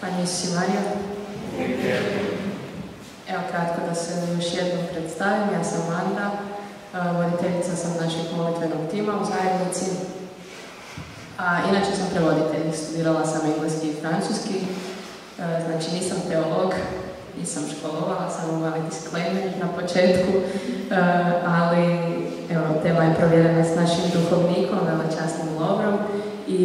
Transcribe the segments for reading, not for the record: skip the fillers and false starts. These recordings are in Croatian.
Panje Isus i Marija. Evo kratko da se još jednom predstavim. Ja sam Anda, voditeljica sam našeg molitvenog tima u zajednici. Inače sam prevoditelj, studirala sam engleski i francuski. Znači nisam teolog, nisam školovala, samo mali disclaimer na početku. Ali evo, tema je provjerena s našim duhovnikom, veličasnim Lovrom. I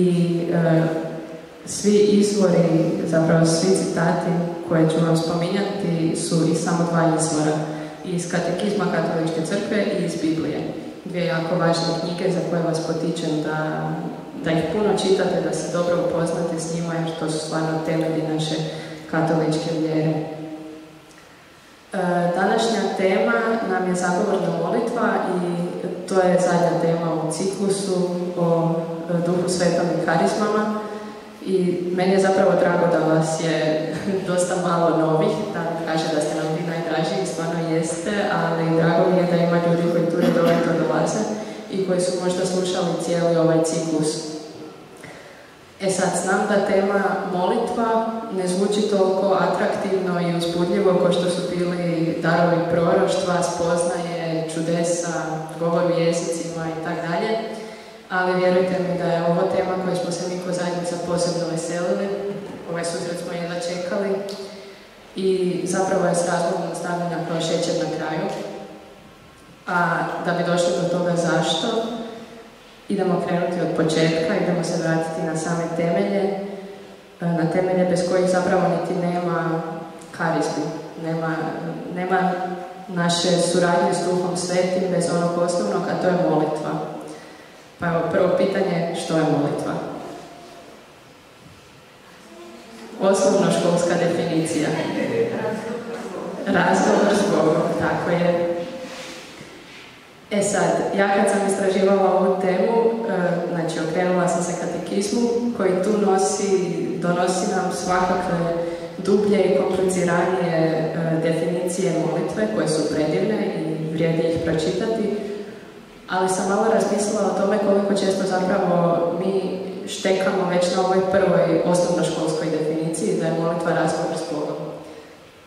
svi izvori, zapravo svi citati koje ću vam spominjati su iz samo dva izvora. Iz katekizma Katoličke crkve i iz Biblije. Dvije jako važne knjige za koje vas potičem da ih puno čitate, da se dobro upoznate s njima, jer to su stvarno temelji naše katoličke vjere. Današnja tema nam je zagovorna molitva i to je zadnja tema u ciklusu o Duhu Svetom i karizmama. I meni je zapravo drago da vas je dosta malo novih, da kaže da ste nam vi najdraži i stvarno jeste, ali drago mi je da ima ljudi koji tu redovito dolaze i koji su možda slušali cijeli ovaj ciklus. Sad znam da tema molitva ne zvuči toliko atraktivno i uzbudljivo kao što su bili darovi proroštva, spoznaje, čudesa, govor u jezicima i tako dalje. Ali vjerujte mi da je ovo tema koju smo se mi ko zajednica posebno veselili. Ovaj susret smo jedva čekali i zapravo je s razlogom stavljena kao šećer na kraju. A da bi došli do toga zašto, idemo krenuti od početka, idemo se vratiti na same temelje, na temelje bez kojih zapravo niti nema karizmi, nema naše suradnje s Duhom Svetim bez onog osnovnog, a to je molitva. Pa evo, prvo pitanje, što je molitva? Osnovnoškolska definicija. Razgovor s Bogom, tako je. Sad, ja kad sam istraživala ovu temu, znači okrenula sam se katekizmu koji tu donosi nam svakakve dublje i kompliciranije definicije molitve koje su predivne i vrijedi ih pročitati. Ali sam malo razmislila o tome koliko često zapravo mi štekamo već na ovoj prvoj osnovnoškolskoj definiciji da je molitva razgovor s Bogom.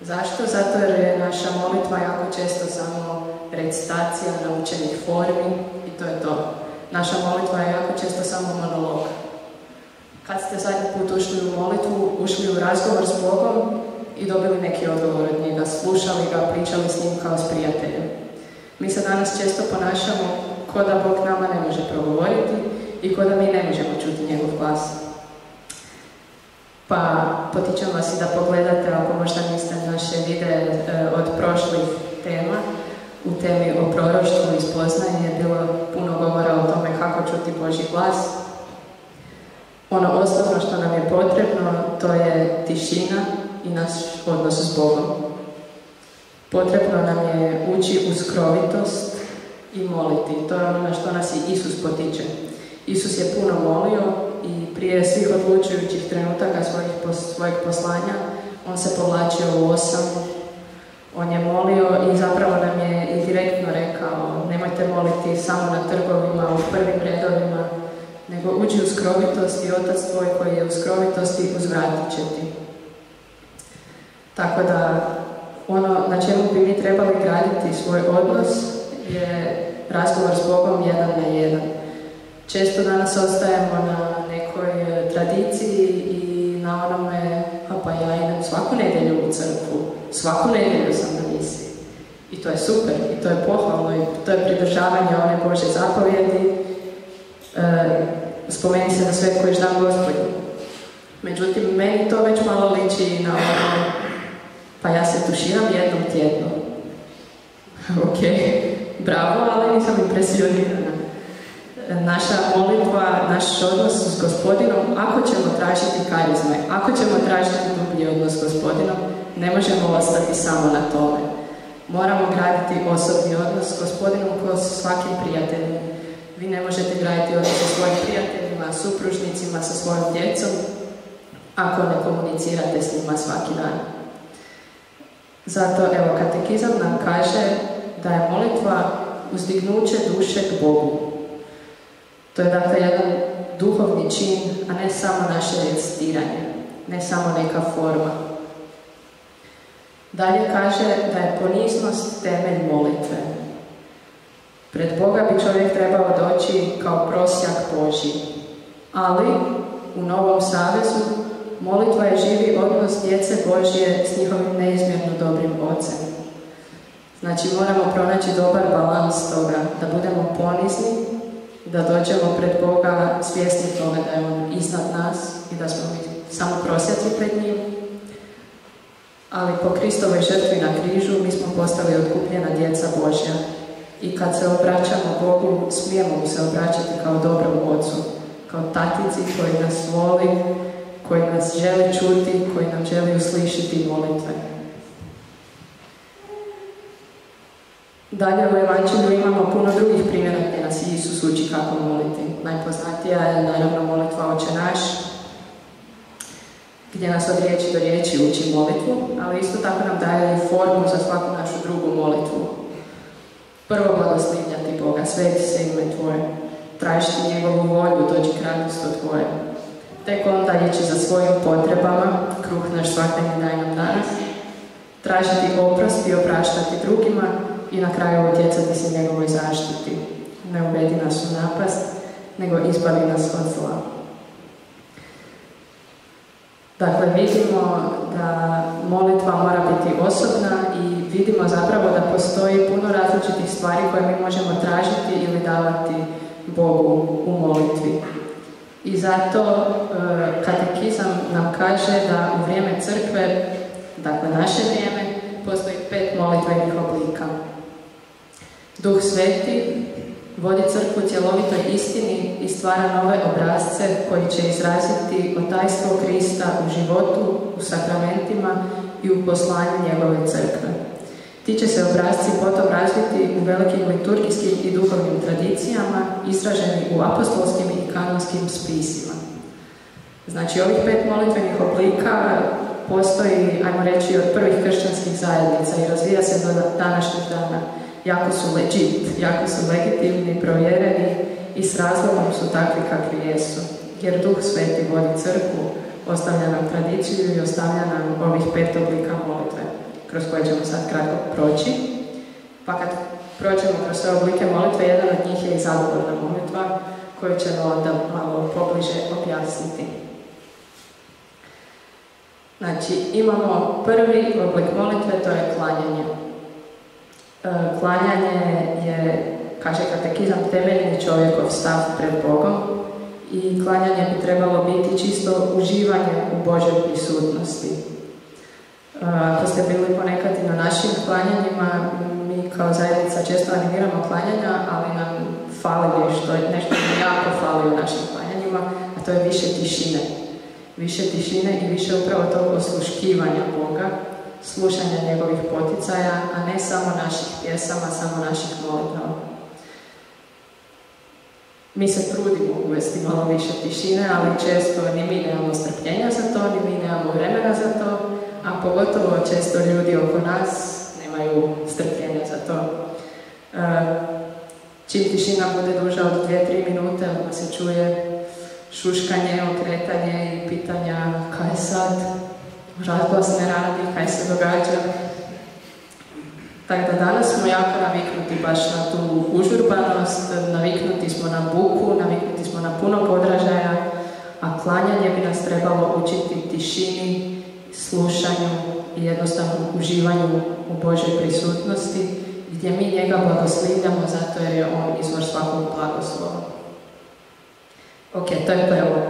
Zašto? Zato jer je naša molitva jako često samo recitacija naučenih formi i to je to. Naša molitva je jako često samo monolog. Kad ste zadnji put ušli u molitvu, ušli u razgovor s Bogom i dobili neki odgovor od njega, slušali ga, pričali s njim kao s prijateljem. Mi se danas često ponašamo ko da Bog nama ne može progovoriti i ko da mi ne možemo čuti njegov glas. Pa potičem vas i da pogledate, ako možda niste, naše videe od prošlih tema. U temi o proroštvu i spoznanje je bilo puno govora o tome kako čuti Božji glas. Ono osnovno što nam je potrebno, to je tišina i naš odnos s Bogom. Potrebno nam je ući u skrovitost i moliti. To je ono na što nas i Isus potiče. Isus je puno molio i prije svih odlučujućih trenutaka svojeg poslanja on se povlačio u osamu. On je molio i zapravo nam je i direktno rekao: nemojte moliti samo na trgovima, u prvim redovima, nego uđi u skrovitost i Otac tvoj koji je u skrovitosti uzvratit će ti. Tako da ono na čemu bi mi trebali graditi svoj odnos je razgovor s Bogom jedan na jedan. Često danas ostajemo na nekoj tradiciji i na onome, pa ja idem svaku nedjelju u crkvu, svaku nedjelju sam na misi. I to je super, i to je pohvalno, i to je pridržavanje one Božje zapovjedi. Spomeni se na sve kojiš dan Gospodu. Međutim, meni to već malo liči na ono, pa ja se tuširam jednom tjedno. Ok, bravo, ali nisam impresionirana. Naša molitva, naš odnos s Gospodinom, ako ćemo tražiti karizme, ako ćemo tražiti dublji odnos s Gospodinom, ne možemo ostati samo na tome. Moramo graditi osobni odnos s Gospodinom kao s svakim prijateljem. Vi ne možete graditi odnos sa svojim prijateljima, supružnicima, sa svojom djecom, ako ne komunicirate s njima svaki dan. Zato, evo, katekizam nam kaže da je molitva uzdignuće duše k Bogu. To je dakle jedan duhovni čin, a ne samo naše recitiranje. ne samo neka forma. Dalje kaže da je poniznost temelj molitve. Pred Boga bi čovjek trebao doći kao prosjak Božji, ali u Novom Savezu molitva je živi odnos djece Božje s njihovim neizmjerno dobrim Ocem. Znači moramo pronaći dobar balans toga, da budemo ponizni, da dođemo pred Boga svjesni toga da je On iznad nas i da smo mi samo prosjaci pred njim, ali po Kristovoj žrtvi na križu mi smo postali otkupljena djeca Božja i kad se obraćamo Bogu, smijemo mu se obraćati kao dobrom Ocu, kao tatici koji nas voli, koji nas želi čuti, koji nam želi uslišiti molitve. Dalje u Evanđelju imamo puno drugih primjera gdje nas Isus uči kako moliti. Najpoznatija je naravno molitva Oče naš, gdje nas od riječi do riječi uči molitvu, ali isto tako nam daje i formu za svaku našu drugu molitvu. Prvo blagoslivljati Boga, sveti se ime Tvoje, tražiti njegovu volju, dođi kraljestvo Tvoje. Tek onda ići za svojim potrebama, kruh naš svakodnevni daj nam danas, tražiti oprost i opraštati drugima i na kraju utjecati se njegovoj zaštiti. Ne uvedi nas u napast, nego izbavi nas od zla. Dakle, vidimo da molitva mora biti osobna i vidimo zapravo da postoji puno različitih stvari koje mi možemo tražiti ili davati Bogu u molitvi. I zato katekizam nam kaže da u vrijeme crkve, dakle naše vrijeme, postoji 5 molitvenih oblika. Duh Sveti vodi crkvu cjelovitoj istini i stvara nove obrasce koji će izraziti otajstvo Krista u životu, u sakramentima i u poslanju njegove crkve. Ti će se obrasci potom razviti u velikim liturgijskim i duhovnim tradicijama, izraženi u apostolskim i kanonskim spisima. Znači, ovih 5 molitvenih oblika postoji, ajmo reći, od prvih kršćanskih zajednica i razvija se do današnjih dana. Jako su legit, jako su legitimni, provjereni i s razlogom su takvi kakvi jesu. Jer Duh Sveti vodi crkvu, ostavlja nam tradiciju i ostavlja nam ovih 5 oblika molitve, kroz koje ćemo sad kratko proći. Pa kad prođemo kroz sve oblike molitve, jedan od njih je i zagovorna molitva, koju ćemo onda malo pobliže objasniti. Znači, imamo prvi oblik molitve, to je klanjanje. Klanjanje je, kaže katekizam, temeljni čovjekov stav pred Bogom i klanjanje bi trebalo biti čisto uživanje u Božoj prisutnosti. Ako ste bili ponekad i na našim klanjanjima, mi kao zajednica često animiramo klanjanja, ali nam fali nešto nam jako fali u našim klanjanjima, a to je više tišine. Više tišine i više upravo tog osluškivanja Boga, slušanja njegovih poticaja, a ne samo naših pjesama, samo naših molitava. Mi se trudimo uvesti malo više tišine, ali često ni mi nemamo strpljenja za to, ni mi nemamo vremena za to, a pogotovo često ljudi oko nas nemaju strpljenja za to. Čim tišina bude duža od 2-3 minute, onda se čuje šuškanje, okretanje i pitanja kaj sad, razglas ne radi, kaj se događa. Tako da danas smo jako naviknuti baš na tu užurbanost, naviknuti smo na buku, naviknuti smo na puno podražaja, a klanjanje bi nas trebalo učiti tišini, slušanju i jednostavno uživanju u Božoj prisutnosti, gdje mi njega blagoslivljamo zato jer je on izvor svakog blagoslova. Ok, to je prvo.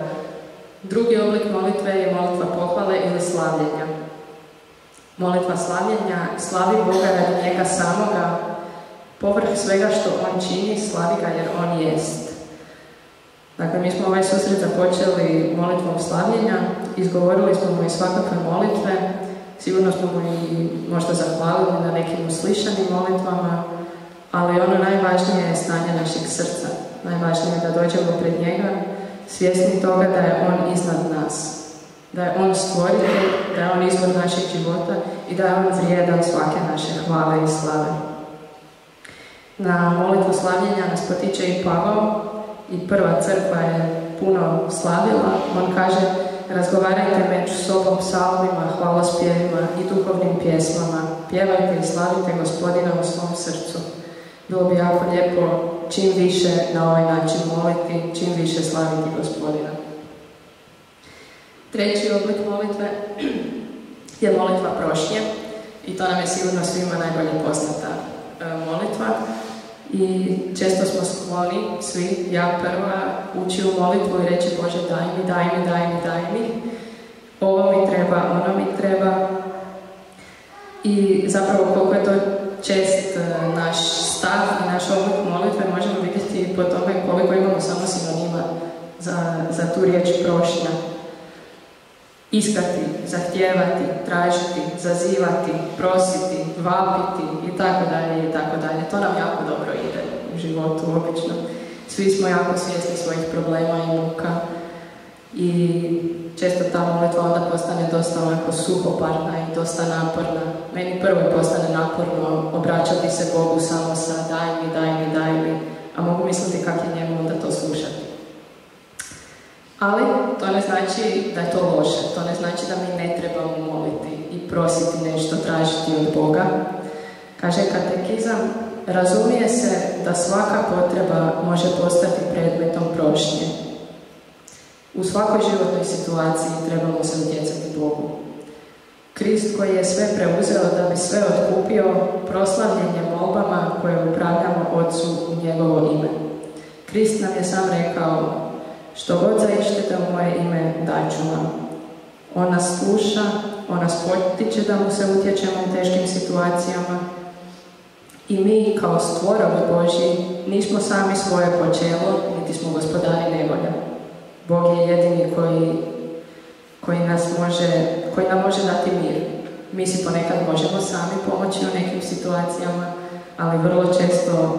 Drugi oblik molitve je molitva pohvale ili slavljenja. Molitva slavljenja slavi Boga radi njega samoga, povrh svega što on čini, slavi ga jer on jest. Dakle, mi smo ovaj susret započeli molitvom slavljenja, izgovorili smo mu i svakakve molitve, sigurno smo mu i možda zahvalili na nekim uslišanim molitvama, ali ono najvažnije je stanje našeg srca. Najvažnije je da dođemo pred njega svjesni toga da je on iznad nas, da je on stvoritelj, da je on izvor našeg života i da je on vrijedan svake naše hvale i slave. Na molitvu slavljenja nas potiče i Pavao i prva crkva je puno slavila. On kaže razgovarajte među sobom psalmima, hvalospjevima i duhovnim pjesmama. Pjevajte i slavite Gospodina u svom srcu. Bilo bi jako lijepo čim više na ovaj način moliti, čim više slaviti Gospodina. Treći oblik molitve je molitva prošnje i to nam je sigurno svima najbolje poznata molitva. I često smo skloni, svi, ja prva, ući u molitvu i reći Bože daj mi, daj mi, daj mi, daj mi. Ovo mi treba, ono mi treba. I zapravo koliko je to čest naš stav i naš oblik molitve možemo vidjeti po tome koliko imamo samo sinonima za tu riječ prošnja. Iskati, zahtijevati, tražiti, zazivati, prositi, vapiti i tako dalje i tako dalje. To nam jako dobro ide u životu obično. Svi smo jako svjesni svojih problema i muka i često ta molitva onda postane dosta onako suhoparna i dosta naporna. Meni prvo postane naporno obraćati se Bogu samo sa daj mi, daj mi, daj mi, a mogu misliti kako je njemu onda to slušati. Ali to ne znači da je to loše, to ne znači da mi ne trebamo moliti i prositi nešto, tražiti od Boga. Kaže katekizam, razumije se da svaka potreba može postati predmetom prošnje. U svakoj životnoj situaciji trebamo se utjecati Bogu. Krist koji je sve preuzeo da bi sve otkupio, proslavljen je molbama koje upravljamo Otcu u njegovo ime. Krist nam je sam rekao, što god zaištete u moje ime, daću vam. On nas sluša, on nas potiče da mu se utječemo u teškim situacijama. I mi, kao stvorovi Božji, nismo sami svoje počelo, niti smo gospodari nevolja. Bog je jedini koji nam može dati mir. Mi si ponekad možemo sami pomoći u nekim situacijama, ali vrlo često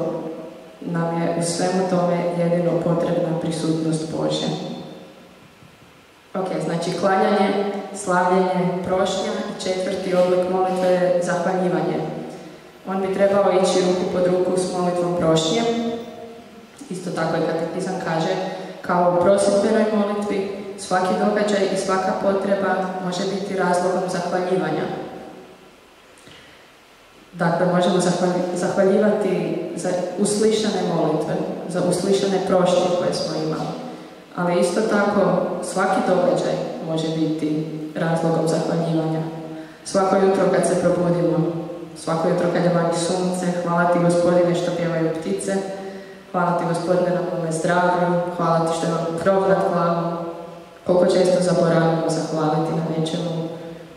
nam je u svemu tome jedino potrebna prisutnost Božja. Ok, znači klanjanje, slavljenje, prošnja i četvrti oblik molitve je zahvaljivanje. On bi trebao ići ruku pod ruku s molitvom prošnje. Isto tako i katekizam kaže, kao u prosvjetbenoj molitvi, svaki događaj i svaka potreba može biti razlogom zahvaljivanja. Dakle, možemo zahvaljivati za uslišane molitve, za uslišane prošnje koje smo imali. Ali isto tako, svaki događaj može biti razlogom zahvaljivanja. Svako jutro kad se probudimo, svako jutro kad je vani sunce, hvala ti Gospodine što pjevaju ptice, hvala ti Gospodine na mome zdravlju, hvala ti što imam krov nad glavom. Koliko često zaboravimo zahvaliti na nečemu,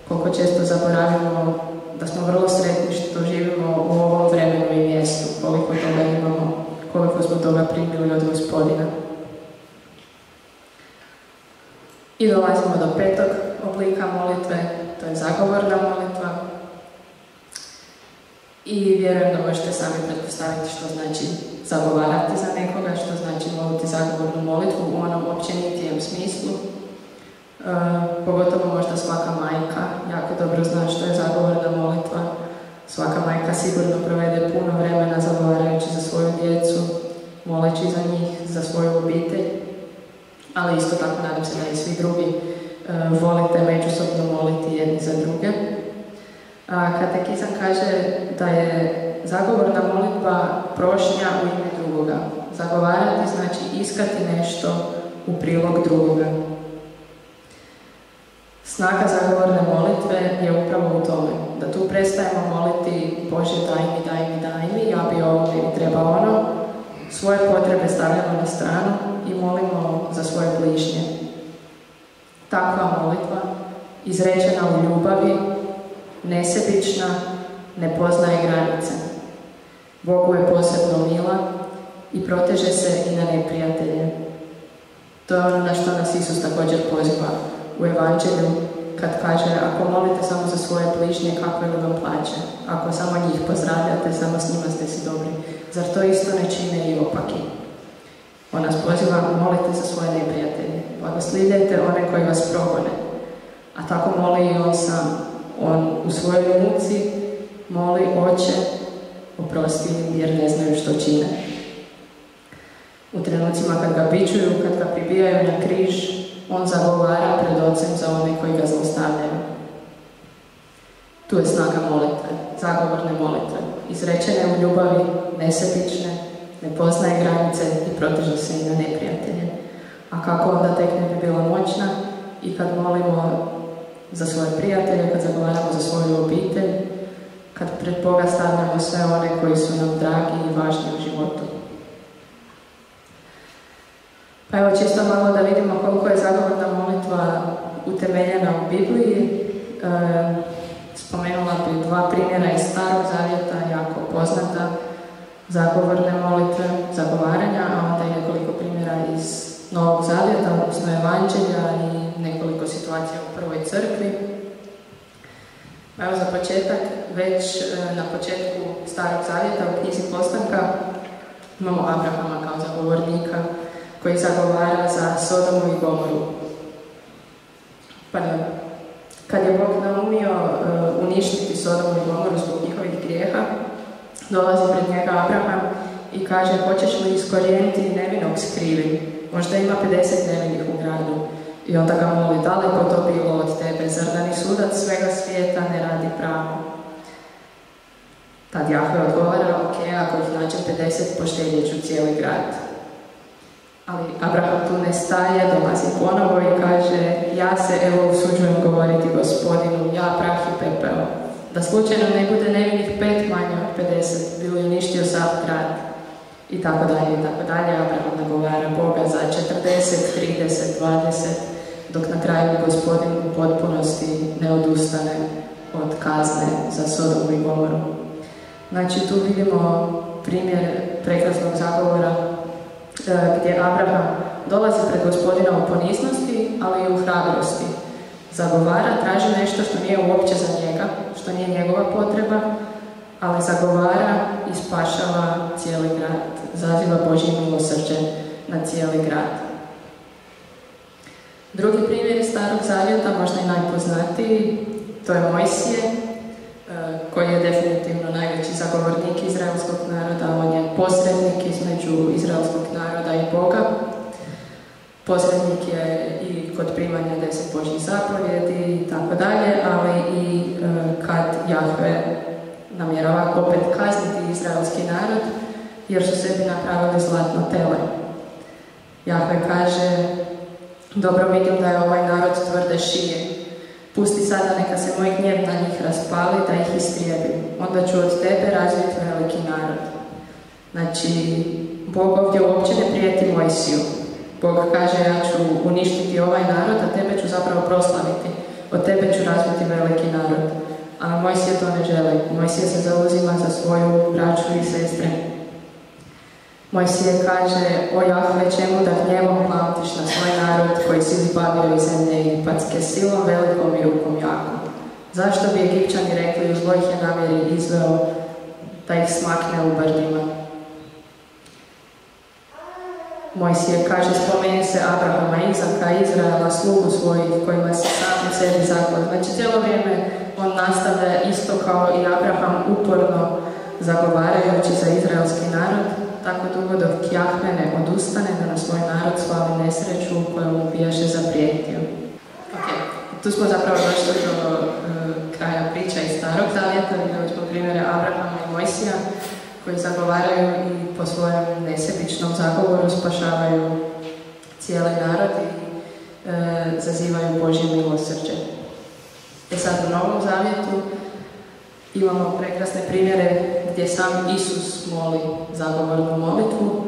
koliko često zaboravimo da smo vrlo sretni što živimo u ovom vremenu i mjestu, koliko toga imamo, koliko smo toga primili od Gospodina. I dolazimo do petog oblika molitve, to je zagovorna molitva. I vjerujem da možete sami pretpostaviti što znači zagovarati za nekoga, što znači moliti zagovornu molitvu u onom općenitijem smislu. Pogotovo možda svaka majka jako dobro zna što je zagovorna molitva. Svaka majka sigurno provede puno vremena zagovarajući za svoju djecu, moleći za njih, za svoju obitelj. Ali isto tako nadam se da i svi drugi volite međusobno moliti jedni za druge. Katekizam kaže da je zagovorna molitva prošnja u ime drugoga. Zagovarati znači iskati nešto u prilog drugoga. Snaga zagovorne molitve je upravo u tome, da tu prestajemo moliti Bože daj mi, daj mi, daj mi, ja bi ovo, mi treba ono, svoje potrebe stavljamo na stranu i molimo za svoje bližnje. Takva molitva, izrečena u ljubavi, nesebična, ne poznaje granice. Bogu je posebno mila i proteže se i na neprijatelje. To je ono na što nas Isus također poziva u Evanđelju, kad kaže, ako molite samo za svoje bližnje, kako li vam plaće? Ako samo njih pozdravljate, samo s njima ste si dobri. Zar to isto ne čine i opaki? On nas poziva, molite za svoje neprijatelje. Blagoslivljajte one koji vas progone. A tako moli i on sam. On u svojoj muci moli Oče, oprosti im jer ne znaju što čine. U trenucima kad ga bičuju, kad ga pribijaju na križ, on zagovara pred Ocem za one koji ga zlostavljaju. Tu je snaga molitve, zagovorne molitve, izrečene u ljubavi, nesebične, ne poznaje granice i proteže se i na neprijatelje. A kako onda tek ne bi bila moćna i kad molimo za svoje prijatelje, kad zagovaramo za svoju obitelj, kad pred Boga stavljamo sve one koji su nam dragi i važni u životu. Pa evo čisto malo da vidimo koliko je zagovorna molitva utemeljena u Bibliji. Spomenula bi 2 primjera iz Starog Zavjeta, jako poznata, zagovorne molitve, zagovaranja, a onda i nekoliko primjera iz Novog Zavjeta, odnosno Evanđelja i nekoliko situacija u Prvoj crkvi. Evo za početak, već na početku Starog Zavjeta u knjizi Postanka imamo Abrahama kao zagovornika koji zagovara za Sodomu i Gomoru. Kad je Bog naumio uništiti Sodomu i Gomoru zbog njihovih grijeha, dolazi pred njega Abraham i kaže: hoćeš li iskorijeniti nevinog s krivim? Možda ima 50 nevinih u gradu. I onda ga moli: daleko to bilo od tebe, zar da ni sudac svega svijeta ne radi pravo? Tad Jahve odgovara: ok, ako ih nađem 50, poštedjet ću cijeli grad. Ali Abraham tu ne staje, dolazi ponovo i kaže: ja se evo usuđujem govoriti Gospodinu, ja prah i pepeo. Da slučajno ne bude nevinih 5 manje od 50, bi li uništio sav grad. I tako dalje, i tako dalje. Abraham nagovara Boga za 40, 30, 20, dok na kraju Gospodin u potpunosti ne odustane od kazne za Sodomu i Gomoru. Znači, tu vidimo primjer prekrasnog zagovora gdje Abraham dolazi pred Gospodina u poniznosti, ali i u hrabrosti. Zagovara, traži nešto što nije uopće za njega, što nije njegova potreba, ali zagovara i spašava cijeli grad. Zaziva Božje milosrđe na cijeli grad. Drugi primjer iz Starog Zavjeta, možda i najpoznatiji, to je Mojsije, koji je definitivno najveći zagovornik izraelskog naroda. On je posrednik između izraelskog naroda i Boga. Posrednik je i kod primanja 10 Božjih zapovjedi i tako dalje, ali i kad Jahve namjerava opet kazniti izraelski narod, jer su sebi napravili zlatno tele. Jahve kaže: dobro vidim da je ovaj narod tvrde šije. Pusti sada neka se moj gnjev na njih raspali, da ih istrijebim. Onda ću od tebe razviti veliki narod. Znači, Bog ovdje uopće ne prijeti Mojsiju. Bog kaže: ja ću uništiti ovaj narod, a tebe ću zapravo proslaviti. Od tebe ću razviti veliki narod. Ali Mojsije to ne želi. Mojsije se zauzima za svoju braću i sestre. Mojsije kaže: o Jahve, čemu da gnjevom pamtiš na svoj narod koji si izbavio iz zemlje egipatske silom velikom i rukom jakom? Zašto bi Egipćani rekli: u zloj ih je namjeri izveo da ih smakne u brdima? Mojsije kaže: spomeni se Abrahama, Izaka, Izraela, slugu svojih kojima se sam u sebi zaklao. Znači, cijelo vrijeme on nastavlja isto kao i Abraham, uporno zagovarajući za izraelski narod, tako dugo dok Jahve ne odustane da na svoj narod svali nesreću koju mu bijaše zaprijetio. Tu smo zapravo došli do kraja priča iz Starog Zavjeta. Vidjeli smo primjere Abrahama i Mojsija koji zagovaraju i po svojem nesebičnom zagovoru spašavaju cijeli narod i zazivaju Božje milosrđe. Sad u Novom Zavjetu imamo prekrasne primjere gdje sam Isus moli zagovornu molitvu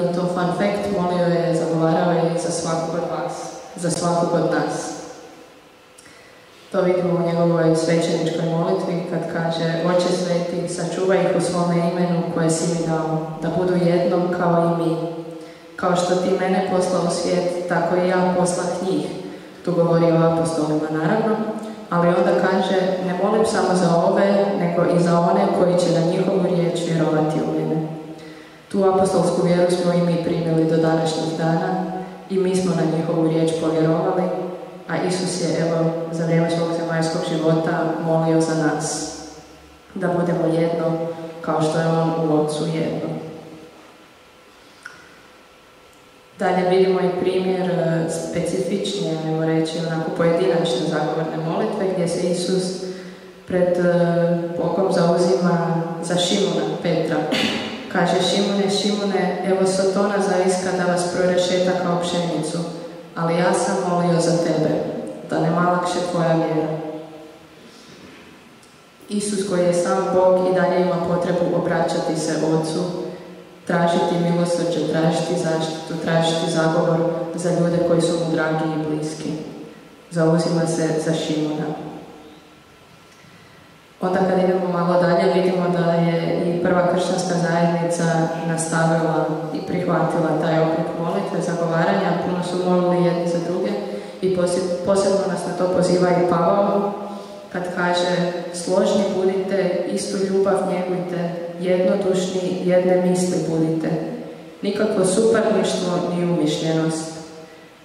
i to fun fact, molio je, zagovarao je za svakog od vas, za svakog od nas. To vidimo u njegovoj svećeničkoj molitvi kad kaže: Oče sveti, sačuvaj ih u svome imenu koje si mi dao, da budu jednom kao i mi. Kao što ti mene poslao u svijet, tako i ja poslah njih. Tu govori o apostolima naravno, ali onda kaže: ne molim samo za ove, nego i za one koji će na njihovu riječ vjerovati u mene. Tu apostolsku vjeru smo i mi primili do današnjih dana i mi smo na njihovu riječ povjerovali, a Isus je, evo, za vrijeme svog zemaljskog života molio za nas, da budemo jedno kao što je on u Otcu jedno. Dalje vidimo i primjer specifičnije, ajmo reći, onako pojedinačne zagovorne molitve gdje se Isus pred Bogom zauzima za Šimuna, Petra. Kaže: Šimune, Šimune, evo Sotona zaiska da vas prorešeta kao pšenicu, ali ja sam molio za tebe, da ne malakše tvoja vjera. Isus koji je sam Bog i dalje ima potrebu obraćati se Otcu, tražiti milosrđe, tražiti zaštitu, tražiti zagovor za ljude koji su mu dragi i bliski. Zauzima se za Šimuna. Onda kad idemo malo dalje, vidimo da je i prva kršćanska zajednica nastavila i prihvatila taj oblik molitve, zagovaranja. Puno su molili jedni za druge i posebno nas na to poziva i Pavao kad kaže: složni budite, istu ljubav njegujte, jednodušni, jedne misli budite. Nikakvo suparništvo ni umišljenost,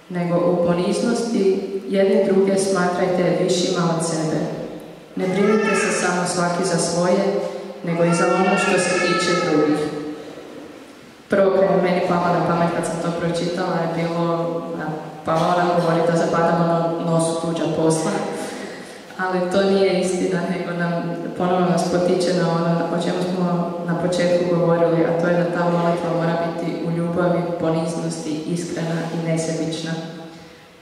nego u poniznosti jedni druge smatrajte višima od sebe. Ne brinite se samo svaki za svoje, nego i za ono što se tiče drugih. Prvo kad je meni palo na pamet kad sam to pročitala je bilo, Pavao nam govori da zapadamo na nosu tuđa posla, ali to nije istina, nego nam ponovno nas potiče na ono o čemu smo na početku govorili, a to je da ta molitva mora biti u ljubavi, poniznosti, iskrena i nesebična.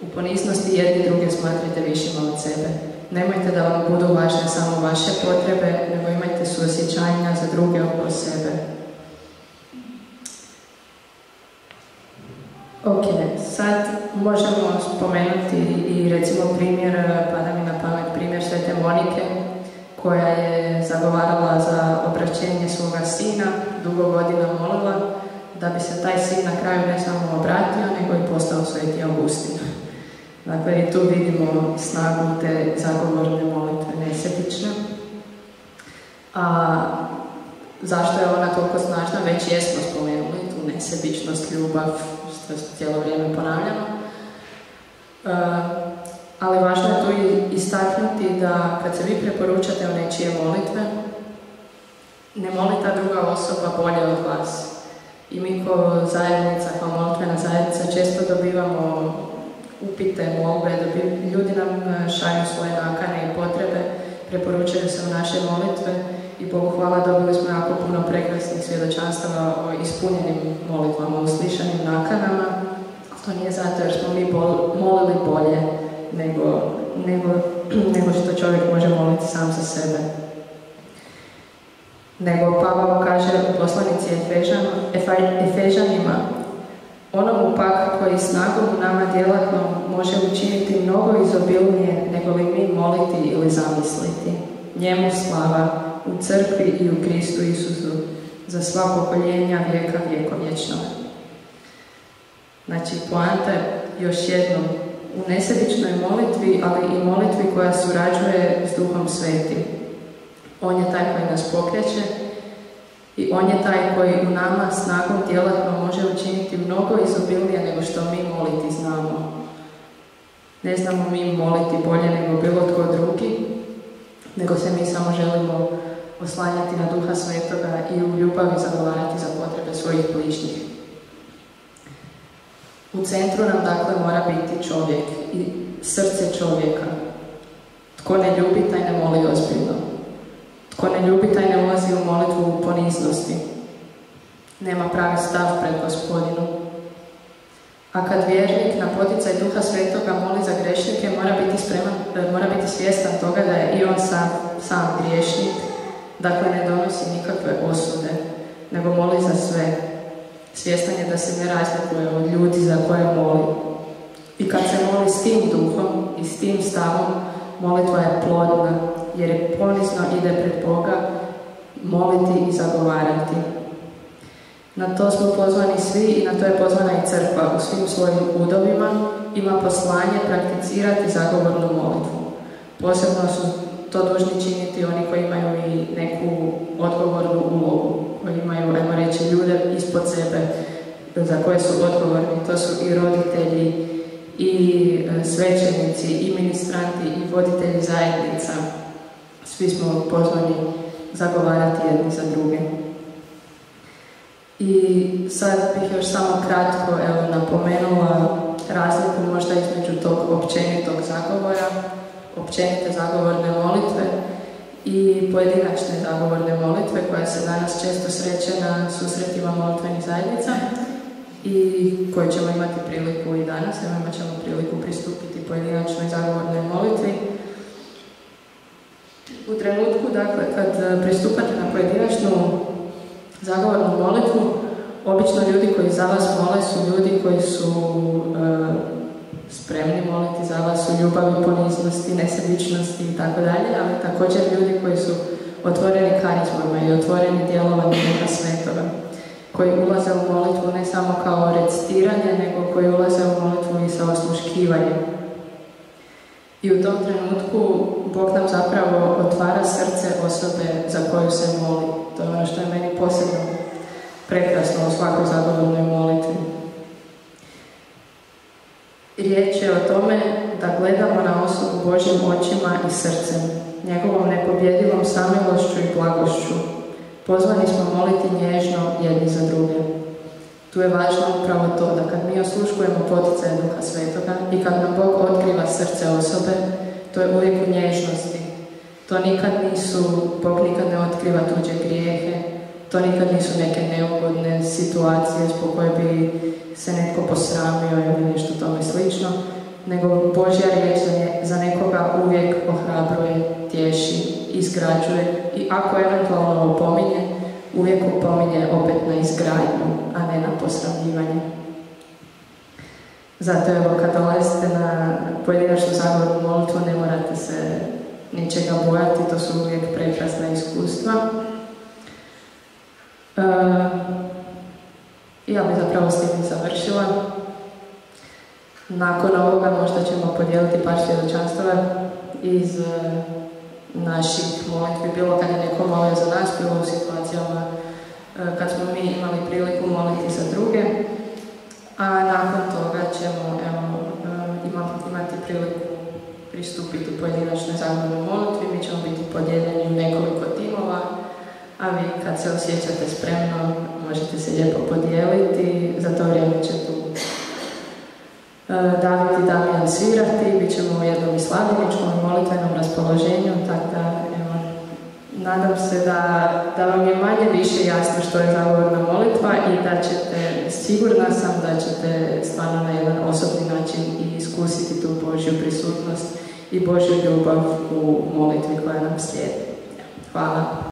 U poniznosti jedni druge smatrajte višima od sebe. Nemojte da vam budu važne samo vaše potrebe, nego imajte suosjećanja za druge oko sebe. Ok, sad možemo spomenuti i recimo primjer, pada mi na pamet primjer Svete Monike, koja je zagovarala za obraćenje svoga sina, dugo godina molila, da bi se taj sin na kraju ne samo obratio, nego i postao Sveti Augustin. Dakle, i tu vidimo snagu te zagovorne molitve, nesebične. A zašto je ona toliko snažna? Već jesmo spomenuli tu nesebičnost, ljubav, što cijelo vrijeme ponavljamo. Ali važno je tu istaknuti da kad se vi preporučate u nečije molitve, ne moli ta druga osoba bolje od vas. I mi kao zajednica, kao molitvena zajednica često dobivamo upite, molbe, ljudi nam šalju svoje nakane i potrebe, preporučuju se u naše molitve i Bogu hvala dobili smo jako puno prekrasnih svjedočanstava o ispunjenim molitvama, uslišanim nakanama. To nije zato jer smo mi molili bolje nego što čovjek može moliti sam za sebe. Nego Pavao kaže u poslanici Efežanima: onomu pak koji snagom u nama djelatnom može učiniti mnogo izobilnije nego li mi moliti ili zamisliti. Njemu slava u crkvi i u Kristu Isusu za sva pokoljenja vijeka vjekovječno. Znači, poanta je još jednom u nesebičnoj molitvi, ali i molitvi koja surađuje s Duhom Svetim. On je taj koji nas pokreće i on je taj koji u nama snagom djelatno može učiniti mnogo izobilnije nego što mi moliti znamo. Ne znamo mi moliti bolje nego bilo tko drugi, nego se mi samo želimo oslanjati na Duha Svetoga i u ljubavi zagovarati za potrebe svojih bližnjih. U centru nam dakle mora biti čovjek i srce čovjeka. Tko ne ljubi, taj ne moli ozbiljno. Tko ne ljubi, taj ne ulazi u molitvu u poniznosti. Nema pravi stav pred Gospodinom. A kad vjernik na poticaj Duha Svetoga moli za grešnike, mora biti svjestan toga da je i on sam griješnik, dakle ne donosi nikakve osude, nego moli za sve. Svjestan je da se ne razlikuje od ljudi za koje moli. I kad se moli s tim duhom i s tim stavom, molitva je plodna, jer je ponizno ide pred Boga moliti i zagovarati. Na to smo pozvani svi i na to je pozvana i crkva u svim svojim udovima. Ima poslanje prakticirati zagovornu molitvu. Posebno su to dužni činiti oni koji imaju i neku odgovornu ulogu, koji imaju, ajmo reći, ljude ispod sebe za koje su odgovorni. To su i roditelji, i svećenici, i ministranti, i voditelji zajednica. Svi smo pozvani zagovarati jedni za druge. I sad bih još samo kratko napomenula razliku možda između tog općenitog zagovora, općenite zagovorne molitve i pojedinačne zagovorne molitve koja se danas često sreće na susretima molitvenih zajednica i koju ćemo imati priliku i danas, imat ćemo priliku pristupiti pojedinačnoj zagovornoj molitvi. U trenutku, dakle, kad pristupate na pojedinačnu zagovornu molitvu, obično ljudi koji za vas mole su ljudi koji su spremni moliti za vas u ljubavi, poniznosti, nesebičnosti i tako dalje, ali također ljudi koji su otvoreni karizmama i otvoreni djelovanjem Duha Svetoga, koji ulaze u molitvu ne samo kao recitiranje, nego koji ulaze u molitvu i sa osluškivanjem. I u tom trenutku Bog nam zapravo otvara srce osobe za koju se moli. To je ono što je meni posebno prekrasno u svakoj zagovornoj molitvi. Riječ je o tome da gledamo na osobu Božjim očima i srcem, njegovom nepobjedivom samilošću i blagošću. Pozvani smo moliti nježno jedni za druge. Tu je važno upravo to da kad mi osluškujemo poticaje Duha Svetoga i kad nam Bog otkriva srce osobe, to je uvijek u nježnosti. To nikad nisu, Bog nikad ne otkriva tuđe grijehe, to nikad nisu neke neugodne situacije zbog koje bi se netko posramio ili nešto tome slično, nego Božja riječ za nekoga uvijek ohrabruje, tješi, izgrađuje i ako eventualno opominje, uvijek opominje opet na izgradnju, a ne na posramljivanje. Zato evo, kad dolazite na pojedinačnu zagovornu molitvu, ne morate se ničega bojati, to su uvijek prekrasna iskustva. Ja bih zapravo s tim završila. Nakon ovoga možda ćemo podijeliti par svjedočanstava iz naših molitvi, bilo kad je neko molio za nas, bilo u situacijama kad smo mi imali priliku moliti za druge, a nakon toga ćemo imati priliku pristupiti u pojedinačnoj zagovornoj molitvi. Mi ćemo biti podijeljeni u nekoliko timova, a vi kad se osjećate spremno možete se lijepo podijeliti. Za to vrijeme će tu David i Damijan svirati, bit ćemo u jednom slavljeničkom i molitvenom raspoloženju, tako da evo, nadam se da vam je manje više jasno što je zagovorna molitva i da ćete, sigurna sam da ćete stvarno na jedan osobni način i iskusiti tu Božju prisutnost i Božju ljubav u molitvi koja nam slijedi. Hvala.